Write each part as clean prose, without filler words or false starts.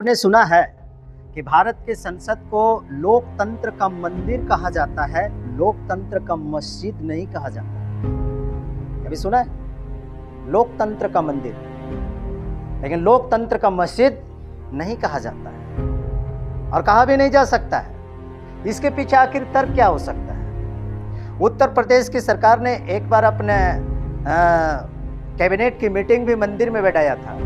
आपने सुना है कि भारत के संसद को लोकतंत्र का मंदिर कहा जाता है, लोकतंत्र का मस्जिद नहीं कहा जाता। कभी सुना है? लोकतंत्र का मंदिर, लेकिन लोकतंत्र का मस्जिद नहीं कहा जाता है और कहा भी नहीं जा सकता है। इसके पीछे आखिर तर्क क्या हो सकता है? उत्तर प्रदेश की सरकार ने एक बार अपने कैबिनेट की मीटिंग भी मंदिर में बैठाया था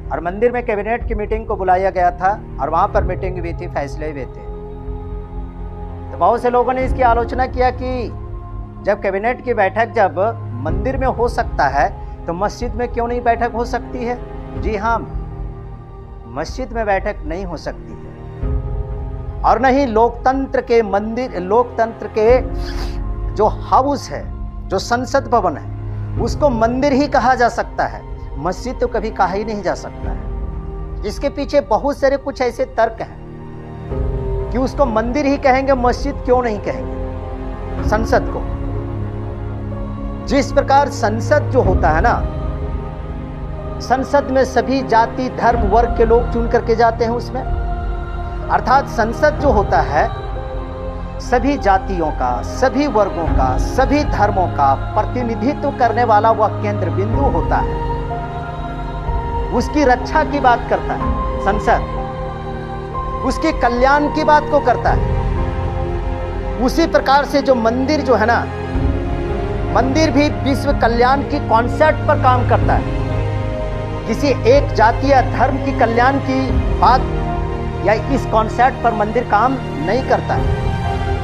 और मंदिर में कैबिनेट की मीटिंग को बुलाया गया था और वहां पर मीटिंग हुई थी, फैसले हुए थे। तो बहुत से लोगों ने इसकी आलोचना किया कि जब कैबिनेट की बैठक जब मंदिर में हो सकता है तो मस्जिद में क्यों नहीं बैठक हो सकती है? जी हाँ, मस्जिद में बैठक नहीं हो सकती है और नहीं लोकतंत्र के मंदिर, लोकतंत्र के जो हाउस है, जो संसद भवन है, उसको मंदिर ही कहा जा सकता है, मस्जिद तो कभी कहा ही नहीं जा सकता है। इसके पीछे बहुत सारे कुछ ऐसे तर्क हैं कि उसको मंदिर ही कहेंगे, मस्जिद क्यों नहीं कहेंगे संसद को। जिस प्रकार संसद जो होता है ना, संसद में सभी जाति धर्म वर्ग के लोग चुन करके जाते हैं उसमें, अर्थात संसद जो होता है सभी जातियों का, सभी वर्गों का, सभी धर्मों का प्रतिनिधित्व करने वाला वह केंद्र बिंदु होता है। उसकी रक्षा की बात करता है संसद, उसके कल्याण की बात को करता है। उसी प्रकार से जो मंदिर जो है ना, मंदिर भी विश्व कल्याण की कॉन्सेप्ट पर काम करता है। किसी एक जाति या धर्म की कल्याण की बात या इस कॉन्सेप्ट पर मंदिर काम नहीं करता है,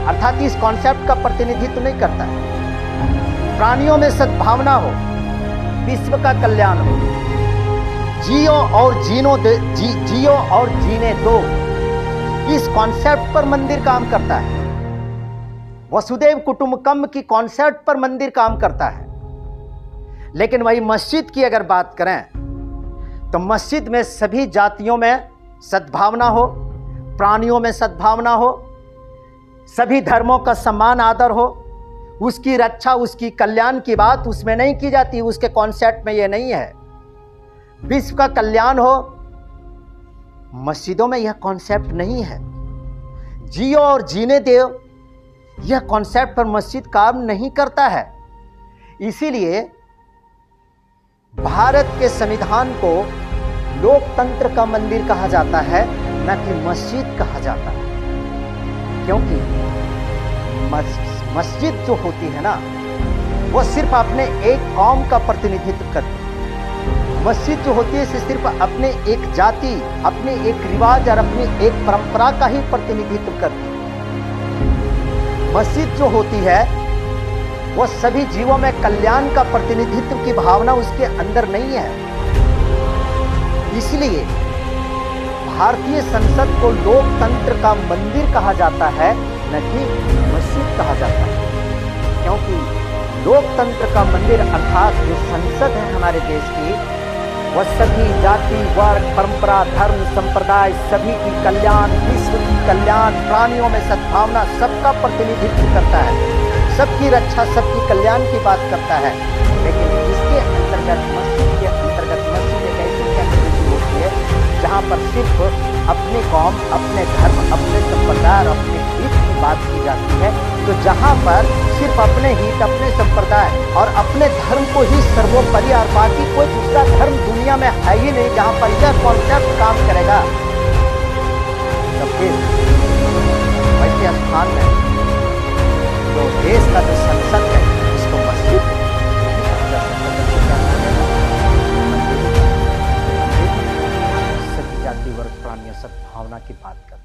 अर्थात इस कॉन्सेप्ट का प्रतिनिधित्व नहीं करता है। प्राणियों में सद्भावना हो, विश्व का कल्याण हो, जियो और जीने दो, इस कॉन्सेप्ट पर मंदिर काम करता है। वसुदेव कुटुंबकम की कॉन्सेप्ट पर मंदिर काम करता है। लेकिन वही मस्जिद की अगर बात करें तो मस्जिद में सभी जातियों में सद्भावना हो, प्राणियों में सद्भावना हो, सभी धर्मों का सम्मान आदर हो, उसकी रक्षा, उसकी कल्याण की बात उसमें नहीं की जाती। उसके कॉन्सेप्ट में यह नहीं है। विश्व का कल्याण हो, मस्जिदों में यह कॉन्सेप्ट नहीं है। जियो और जीने दो, यह कॉन्सेप्ट पर मस्जिद काम नहीं करता है। इसीलिए भारत के संविधान को लोकतंत्र का मंदिर कहा जाता है, न कि मस्जिद कहा जाता है। क्योंकि मस्जिद जो होती है ना, वो सिर्फ अपने एक कौम का प्रतिनिधित्व करती है। मस्जिद जो होती है सिर्फ अपने एक जाति, अपने एक रिवाज और अपनी एक परंपरा का ही प्रतिनिधित्व करती है। मस्जिद जो होती है वो सभी जीवों में कल्याण का प्रतिनिधित्व की भावना उसके अंदर नहीं है। इसलिए भारतीय संसद को लोकतंत्र का मंदिर कहा जाता है, न कि मस्जिद कहा जाता है। क्योंकि लोकतंत्र का मंदिर अर्थात जो संसद है हमारे देश की, वह सभी जाति वर्ग परंपरा धर्म संप्रदाय सभी की कल्याण, विश्व की कल्याण, प्राणियों में सद्भावना, सबका प्रतिनिधित्व करता है, सबकी रक्षा, सबकी कल्याण की बात करता है। लेकिन इसके अंतर्गत मस्जिद के अंतर्गत मस्जिद एक ऐसी कैटेगरी होती है जहाँ पर सिर्फ अपने कौम, अपने धर्म, अपने संप्रदाय और अपने हित की बात की जाती है। तो जहाँ पर सिर्फ अपने हित, अपने संप्रदाय और अपने धर्म को ही सर्वोपरि और बाकी कोई दूसरा धर्म दुनिया में है ही नहीं, जहाँ पर यह कॉन्सेप्ट काम करेगा, तो फिर वैसे स्थान में जो देश का जो संसद है उसको मस्जिद सभी जाति वर्ग प्राणियों सद्भावना की बात करते हैं।